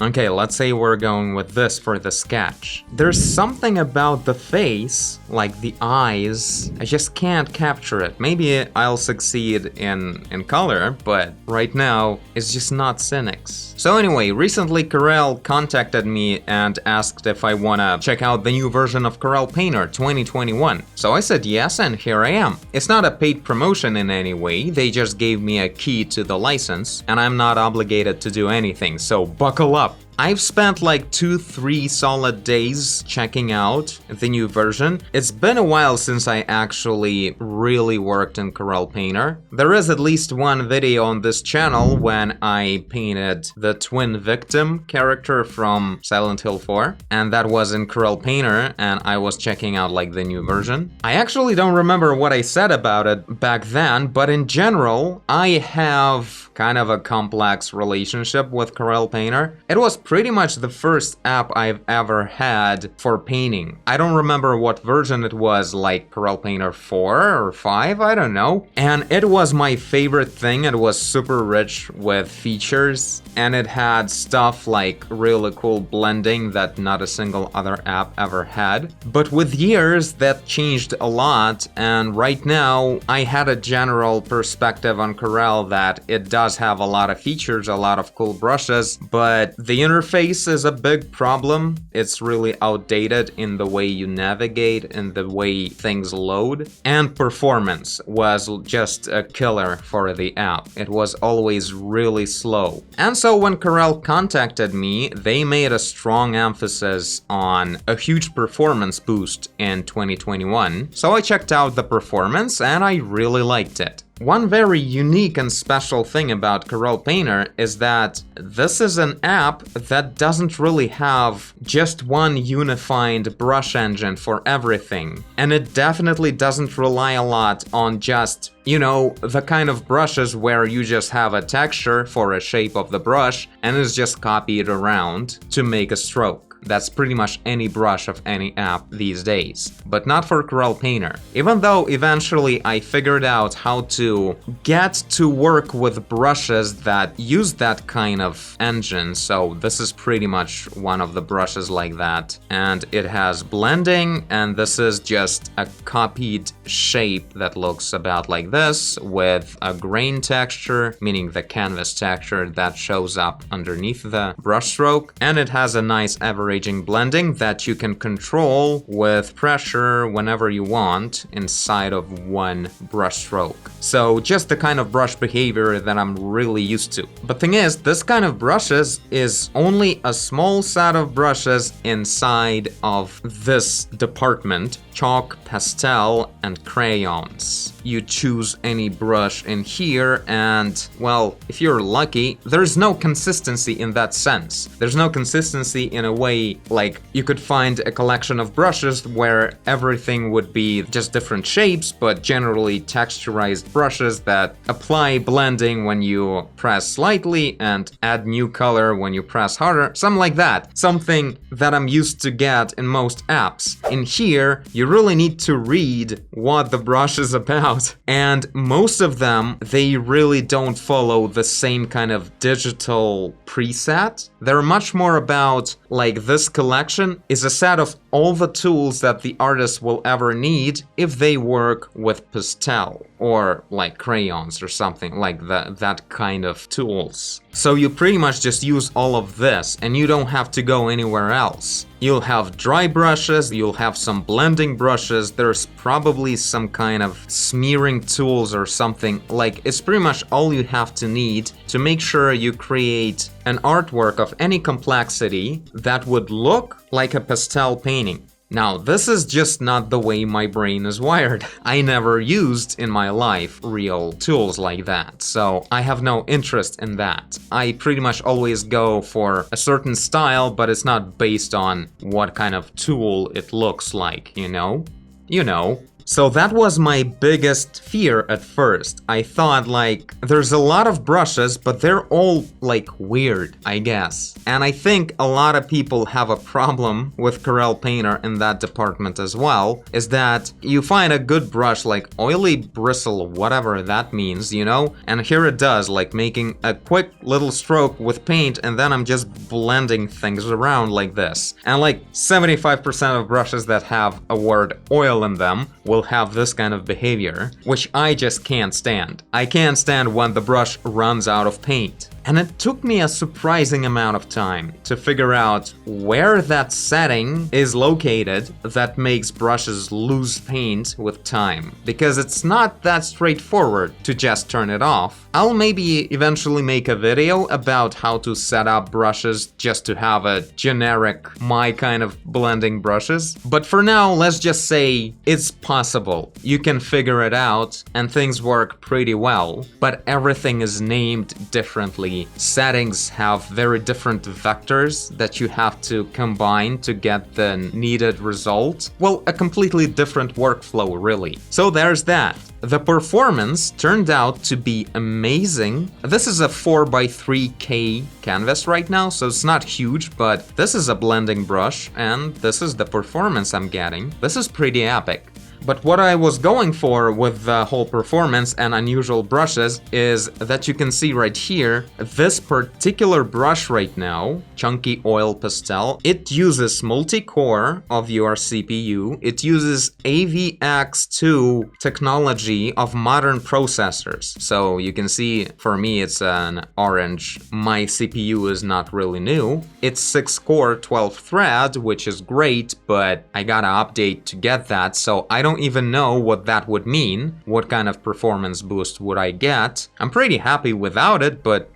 Okay, let's say we're going with this for the sketch. There's something about the face, like the eyes, I just can't capture it. Maybe I'll succeed in color, but right now it's just not Sinix. So anyway, recently Corel contacted me and asked if I wanna check out the new version of Corel Painter 2021. So I said yes, and here I am. It's not a paid promotion in any way, they just gave me a key to the license, and I'm not obligated to do anything, so buckle up. I've spent like 2-3 solid days checking out the new version. It's been a while since I actually really worked in Corel Painter. There is at least one video on this channel when I painted the twin victim character from Silent Hill 4, and that was in Corel Painter, and I was checking out like the new version. I actually don't remember what I said about it back then, but in general, I have kind of a complex relationship with Corel Painter. It was pretty much the first app I've ever had for painting. I don't remember what version it was, like Corel Painter 4 or 5, I don't know. And it was my favorite thing. It was super rich with features, and it had stuff like really cool blending that not a single other app ever had. But with years, that changed a lot, and right now I had a general perspective on Corel that it does have a lot of features, a lot of cool brushes, but the interface is a big problem. It's really outdated in the way you navigate and the way things load. And performance was just a killer for the app. It was always really slow. And so when Corel contacted me, they made a strong emphasis on a huge performance boost in 2021. So I checked out the performance and I really liked it. One very unique and special thing about Corel Painter is that this is an app that doesn't really have just one unified brush engine for everything. And it definitely doesn't rely a lot on just, you know, the kind of brushes where you just have a texture for a shape of the brush and it's just copied around to make a stroke. That's pretty much any brush of any app these days, but not for Corel Painter. Even though eventually I figured out how to get to work with brushes that use that kind of engine, so this is pretty much one of the brushes like that. And it has blending, and this is just a copied shape that looks about like this with a grain texture, meaning the canvas texture that shows up underneath the brushstroke, and it has a nice averaging blending that you can control with pressure whenever you want inside of one brushstroke. So just the kind of brush behavior that I'm really used to. But thing is, this kind of brushes is only a small set of brushes inside of this department: chalk, pastel, and crayons. You choose any brush in here and, well, if you're lucky, there's no consistency in that sense. There's no consistency in a way like you could find a collection of brushes where everything would be just different shapes, but generally texturized brushes that apply blending when you press slightly and add new color when you press harder, something like that. Something that I'm used to get in most apps. In here, you really need to read what the brush is about. And most of them, they really don't follow the same kind of digital preset. They're much more about, like, this collection is a set of all the tools that the artist will ever need if they work with pastel or like crayons or something like that kind of tools. So you pretty much just use all of this and you don't have to go anywhere else. You'll have dry brushes, you'll have some blending brushes, there's probably some kind of smearing tools or something. Like, it's pretty much all you have to need to make sure you create an artwork of any complexity that would look like a pastel painting. Now, this is just not the way my brain is wired. I never used in my life real tools like that, so I have no interest in that. I pretty much always go for a certain style, but it's not based on what kind of tool it looks like, you know? You know. So that was my biggest fear at first. I thought like there's a lot of brushes, but they're all like weird, I guess. And I think a lot of people have a problem with Corel Painter in that department as well, is that you find a good brush like oily bristle, whatever that means, you know? And here it does, like making a quick little stroke with paint, and then I'm just blending things around like this. And like 75% of brushes that have a word oil in them will have this kind of behavior, which I just can't stand. I can't stand when the brush runs out of paint. And it took me a surprising amount of time to figure out where that setting is located that makes brushes lose paint with time. Because it's not that straightforward to just turn it off. I'll maybe eventually make a video about how to set up brushes just to have a generic my kind of blending brushes. But for now, let's just say it's possible. You can figure it out and things work pretty well, but everything is named differently. Settings have very different vectors that you have to combine to get the needed result. Well, a completely different workflow, really. So there's that. The performance turned out to be amazing. This is a 4x3K canvas right now, so it's not huge, but this is a blending brush, and this is the performance I'm getting. This is pretty epic. But what I was going for with the whole performance and unusual brushes is that you can see right here, this particular brush right now, Chunky Oil Pastel, it uses multi-core of your CPU. It uses AVX2 technology of modern processors. So you can see, for me, it's an orange. My CPU is not really new. It's 6-core, 12-thread, which is great, but I gotta update to get that, so I don't even know what that would mean. What kind of performance boost would I get? I'm pretty happy without it, but...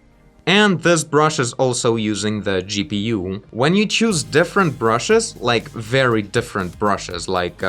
And this brush is also using the GPU. When you choose different brushes, like very different brushes, like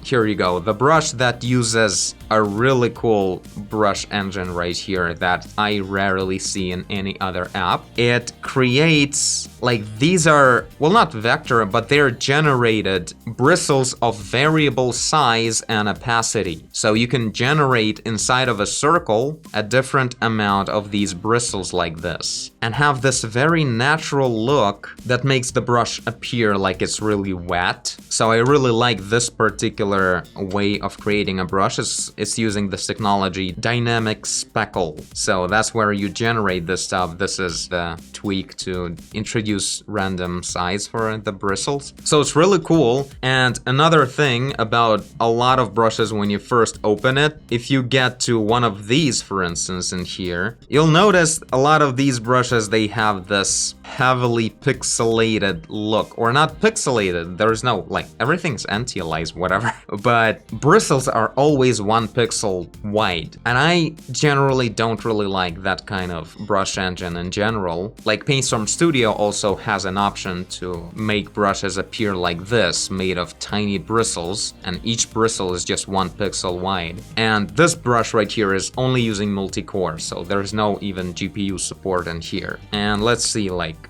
here you go, the brush that uses a really cool brush engine right here that I rarely see in any other app. It creates, like, these are, well, not vector, but they're generated bristles of variable size and opacity. So you can generate inside of a circle a different amount of these bristles like this, and have this very natural look that makes the brush appear like it's really wet. So I really like this particular way of creating a brush. It's using this technology, dynamic speckle. So that's where you generate this stuff. This is the tweak to introduce random size for the bristles. So it's really cool. And another thing about a lot of brushes when you first open it, if you get to one of these, for instance, in here, you'll notice a lot of these brushes, they have this heavily pixelated look, or not pixelated, there's no, like, everything's anti-aliased, whatever, but bristles are always 1 pixel wide, and I generally don't really like that kind of brush engine in general. Like, Paintstorm Studio also has an option to make brushes appear like this, made of tiny bristles, and each bristle is just 1 pixel wide. And this brush right here is only using multi-core, so there's no even GPU support in here. And let's see, like,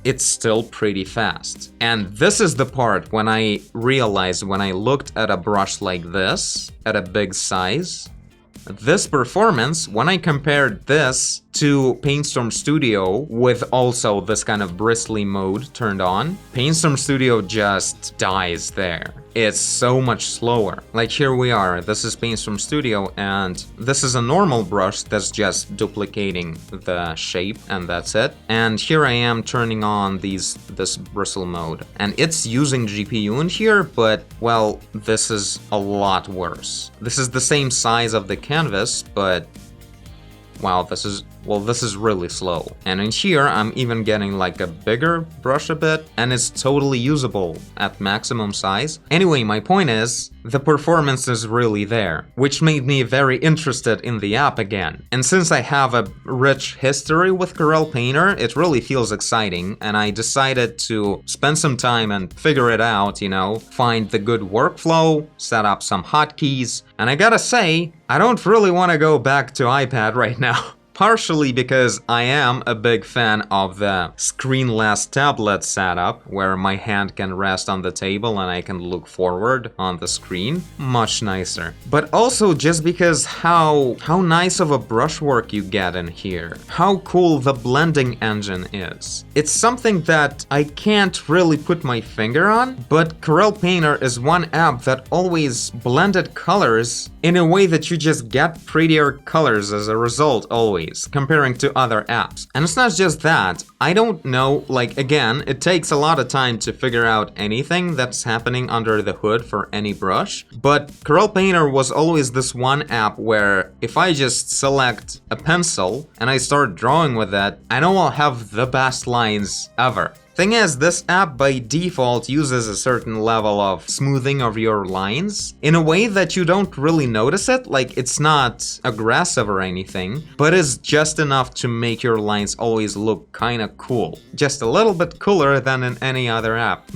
it's still pretty fast. And this is the part when I realized, when I looked at a brush like this, at a big size, this performance, when I compared this to Paintstorm Studio with also this kind of bristly mode turned on, Paintstorm Studio just dies there. It's so much slower. Like, here we are, this is Paintstorm Studio, and this is a normal brush that's just duplicating the shape, and that's it. And here I am turning on this bristle mode, and it's using GPU in here, but, well, this is a lot worse. This is the same size of the canvas, but wow, this is really slow. And in here, I'm even getting like a bigger brush a bit, and it's totally usable at maximum size. Anyway, my point is, the performance is really there, which made me very interested in the app again. And since I have a rich history with Corel Painter, it really feels exciting, and I decided to spend some time and figure it out, you know, find the good workflow, set up some hotkeys, and I gotta say, I don't really want to go back to iPad right now. partially because I am a big fan of the screenless tablet setup, where my hand can rest on the table and I can look forward on the screen. Much nicer. But also just because how nice of a brushwork you get in here. How cool the blending engine is. It's something that I can't really put my finger on, but Corel Painter is one app that always blended colors in a way that you just get prettier colors as a result always, comparing to other apps. And it's not just that. I don't know, like, again, it takes a lot of time to figure out anything that's happening under the hood for any brush, but Corel Painter was always this one app where if I just select a pencil and I start drawing with it, I know I'll have the best lines ever. Thing is, this app by default uses a certain level of smoothing of your lines in a way that you don't really notice it, like it's not aggressive or anything, but it's just enough to make your lines always look kinda cool. Just a little bit cooler than in any other app.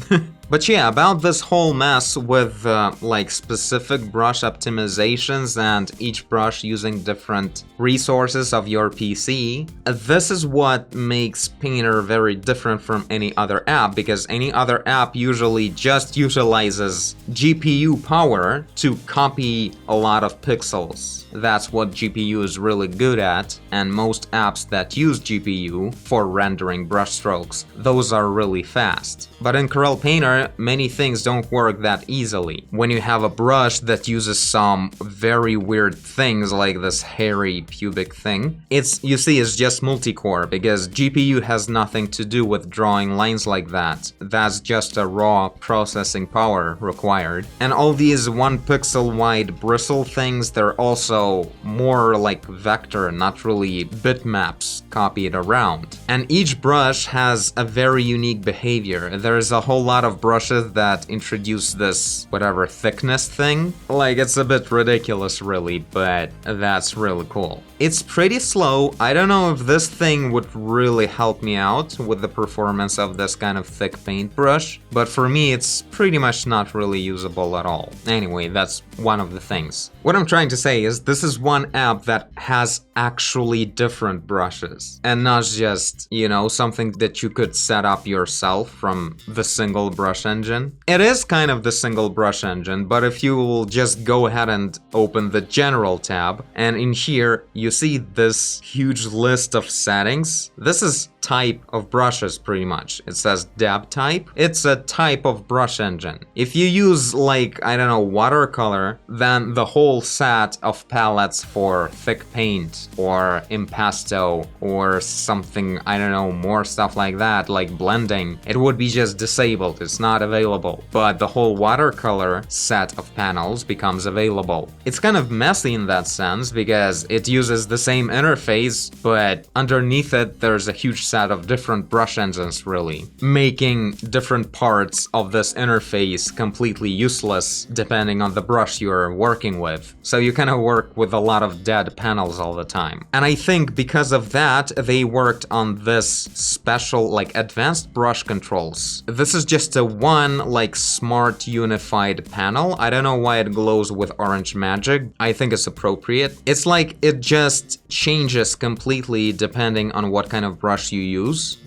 But yeah, about this whole mess with like specific brush optimizations and each brush using different resources of your PC, this is what makes Painter very different from any other app, because any other app usually just utilizes GPU power to copy a lot of pixels. That's what GPU is really good at, and most apps that use GPU for rendering brushstrokes, those are really fast. But in Corel Painter, many things don't work that easily. When you have a brush that uses some very weird things like this hairy pubic thing, it's just multi-core, because GPU has nothing to do with drawing lines like that. That's just a raw processing power required. And all these 1 pixel wide bristle things, they're also more like vector, not really bitmaps copied around. And each brush has a very unique behavior. There's a whole lot of brushes that introduce this whatever thickness thing. Like, it's a bit ridiculous really, but that's really cool. It's pretty slow. I don't know if this thing would really help me out with the performance of this kind of thick paintbrush, but for me it's pretty much not really usable at all. Anyway, that's one of the things. What I'm trying to say is this is one app that has actually different brushes, and not just, you know, something that you could set up yourself from the single brush engine. It is kind of the single brush engine, but if you will just go ahead and open the general tab, and in here you see this huge list of settings. This is type of brushes pretty much. It says dab type. It's a type of brush engine. If you use, like, I don't know, watercolor, then the whole set of palettes for thick paint or impasto or something, I don't know, more stuff like that, like blending, it would be just disabled. It's not available. But the whole watercolor set of panels becomes available. It's kind of messy in that sense because it uses the same interface, but underneath it there's a huge set of different brush engines, really, making different parts of this interface completely useless depending on the brush you're working with. So you kind of work with a lot of dead panels all the time. And I think because of that, they worked on this special, like, advanced brush controls. This is just a one, like, smart unified panel. I don't know why it glows with orange magic. I think it's appropriate. It's like it just changes completely depending on what kind of brush you use.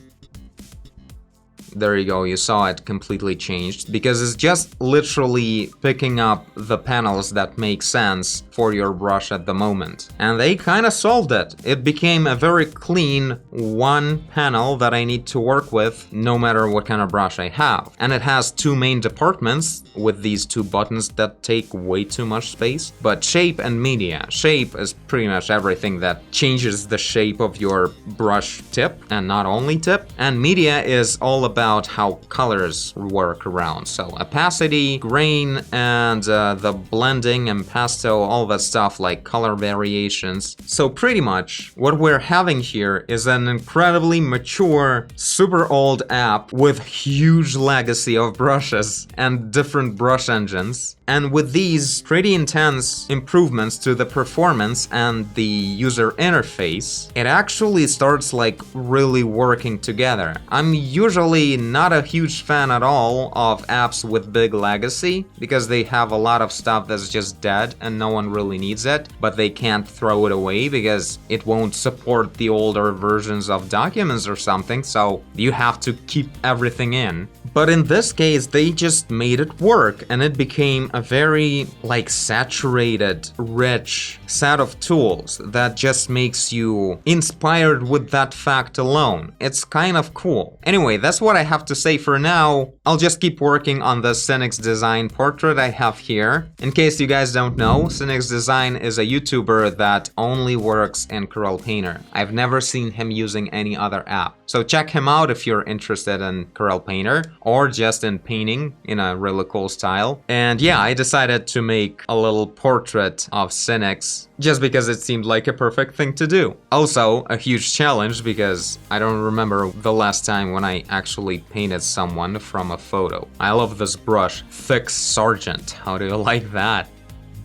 There you go, you saw it completely changed, because it's just literally picking up the panels that make sense for your brush at the moment. And they kind of solved it. It became a very clean one panel that I need to work with no matter what kind of brush I have. And it has two main departments with these two buttons that take way too much space. But shape and media. Shape is pretty much everything that changes the shape of your brush tip, and not only tip. And media is all about how colors work around. So opacity, grain, and the blending, impasto, all that stuff, like color variations. So pretty much what we're having here is an incredibly mature, super old app with huge legacy of brushes and different brush engines. And with these pretty intense improvements to the performance and the user interface, it actually starts like really working together. I'm usually actually not a huge fan at all of apps with big legacy, because they have a lot of stuff that's just dead and no one really needs it, but they can't throw it away because it won't support the older versions of documents or something, so you have to keep everything in. But in this case, they just made it work, and it became a very, like, saturated, rich set of tools that just makes you inspired with that fact alone. It's kind of cool. Anyway, that's what I have to say for now. I'll just keep working on the Sinix Design portrait I have here. In case you guys don't know, Sinix Design is a YouTuber that only works in Corel Painter. I've never seen him using any other app. So check him out if you're interested in Corel Painter or just in painting in a really cool style. And yeah, I decided to make a little portrait of Sinix just because it seemed like a perfect thing to do. Also, a huge challenge because I don't remember the last time when I actually painted someone from a photo. I love this brush, Thick Sargent. How do you like that?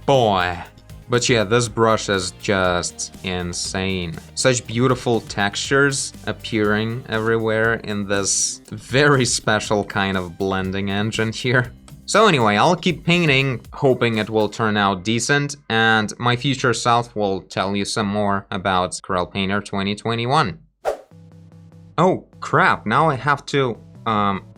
Boy. But yeah, this brush is just insane. Such beautiful textures appearing everywhere in this very special kind of blending engine here. So anyway, I'll keep painting, hoping it will turn out decent, and my future self will tell you some more about Corel Painter 2021. Oh crap, now I have to...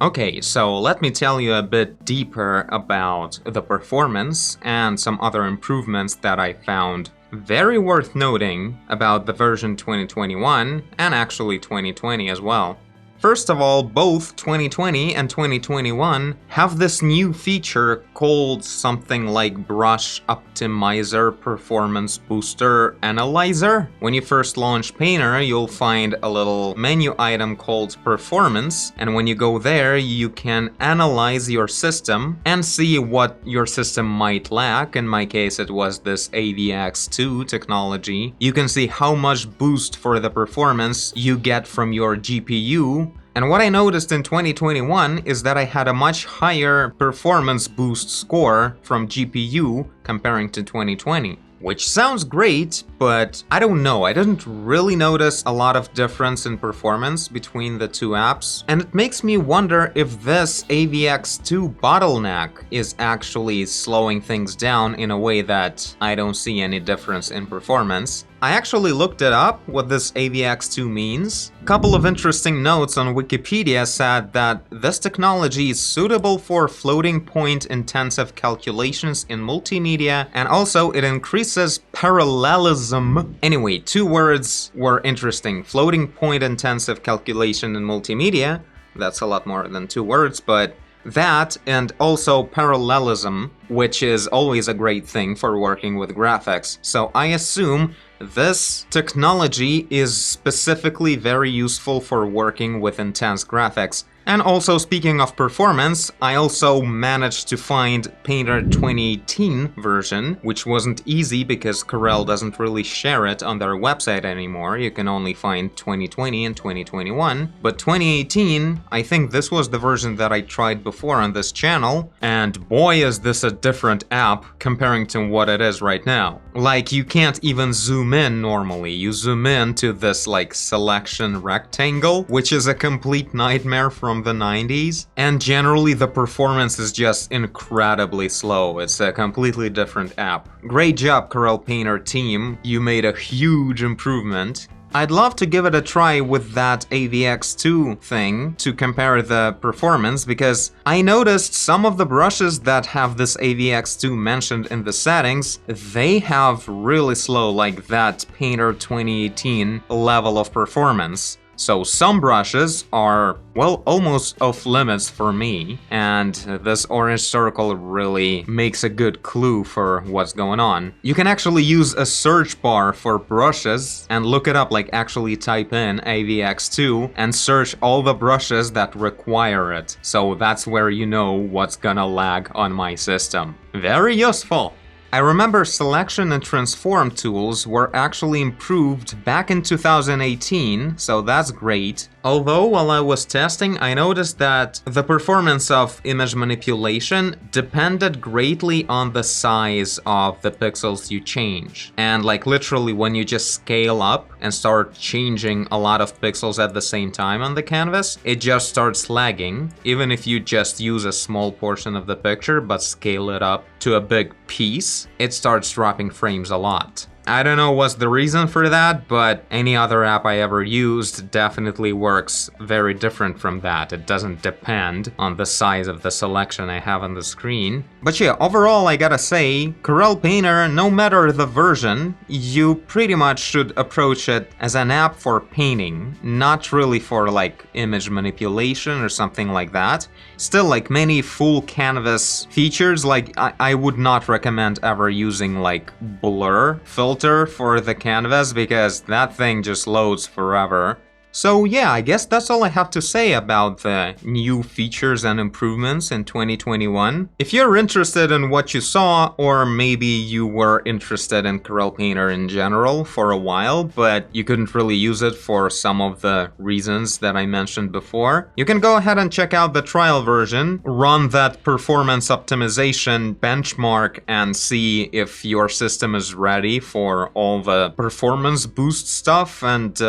Okay, so let me tell you a bit deeper about the performance and some other improvements that I found very worth noting about the version 2021 and actually 2020 as well. First of all, both 2020 and 2021 have this new feature called something like Brush Optimizer Performance Booster Analyzer. When you first launch Painter, you'll find a little menu item called Performance, and when you go there, you can analyze your system and see what your system might lack. In my case, it was this AVX2 technology. You can see how much boost for the performance you get from your GPU. And what I noticed in 2021 is that I had a much higher performance boost score from GPU comparing to 2020. Which sounds great, but I don't know, I didn't really notice a lot of difference in performance between the two apps, and it makes me wonder if this AVX2 bottleneck is actually slowing things down in a way that I don't see any difference in performance. I actually looked it up, what this AVX2 means. A couple of interesting notes on Wikipedia said that this technology is suitable for floating point intensive calculations in multimedia, and also it increases parallelism. Anyway, two words were interesting. Floating point intensive calculation in multimedia, that's a lot more than two words, but that and also parallelism, which is always a great thing for working with graphics. So I assume this technology is specifically very useful for working with intense graphics. And also, speaking of performance, I also managed to find Painter 2018 version, which wasn't easy because Corel doesn't really share it on their website anymore. You can only find 2020 and 2021. But 2018, I think this was the version that I tried before on this channel, and boy is this a different app comparing to what it is right now. Like, you can't even zoom in normally. You zoom in to this like selection rectangle, which is a complete nightmare from the 90s, and generally the performance is just incredibly slow. It's a completely different app. Great job, Corel Painter team, you made a huge improvement. I'd love to give it a try with that AVX2 thing to compare the performance, because I noticed some of the brushes that have this AVX2 mentioned in the settings, they have really slow, like that Painter 2018 level of performance. So some brushes are, well, almost off limits for me, and this orange circle really makes a good clue for what's going on. You can actually use a search bar for brushes and look it up, like actually type in AVX2 and search all the brushes that require it. So that's where you know what's gonna lag on my system. Very useful. I remember selection and transform tools were actually improved back in 2018, so that's great. Although, while I was testing, I noticed that the performance of image manipulation depended greatly on the size of the pixels you change. And like literally when you just scale up and start changing a lot of pixels at the same time on the canvas, it just starts lagging. Even if you just use a small portion of the picture but scale it up to a big piece, it starts dropping frames a lot. I don't know what's the reason for that, but any other app I ever used definitely works very different from that. It doesn't depend on the size of the selection I have on the screen. But yeah, overall I gotta say, Corel Painter, no matter the version, you pretty much should approach it as an app for painting, not really for like image manipulation or something like that. Still, like many full canvas features, like I would not recommend ever using like blur filter for the canvas because that thing just loads forever. So yeah, I guess that's all I have to say about the new features and improvements in 2021. If you're interested in what you saw, or maybe you were interested in Corel Painter in general for a while, but you couldn't really use it for some of the reasons that I mentioned before, you can go ahead and check out the trial version, run that performance optimization benchmark and see if your system is ready for all the performance boost stuff and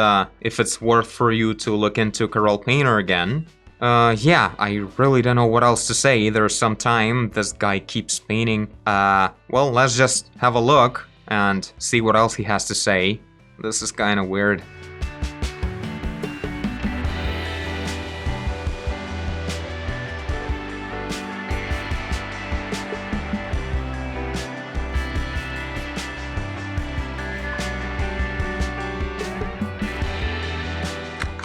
if it's worth for you to look into Corel Painter again. Yeah, I really don't know what else to say. There's some time this guy keeps painting. Well, let's just have a look and see what else he has to say. This is kind of weird.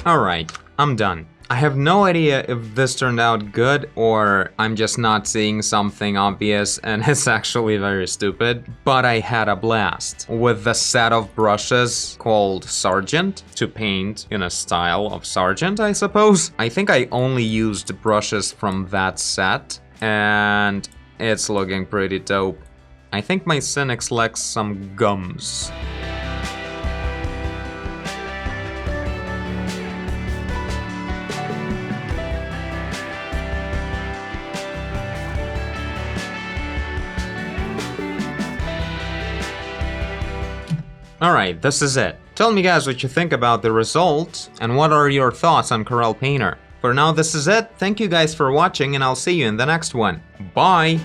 Alright, I'm done. I have no idea if this turned out good or I'm just not seeing something obvious and it's actually very stupid, but I had a blast with the set of brushes called Sargent to paint in a style of Sargent, I suppose. I think I only used brushes from that set and it's looking pretty dope. I think my Sinix lacks some gums. Alright, this is it. Tell me guys what you think about the result, and what are your thoughts on Corel Painter. For now, this is it. Thank you guys for watching, and I'll see you in the next one. Bye!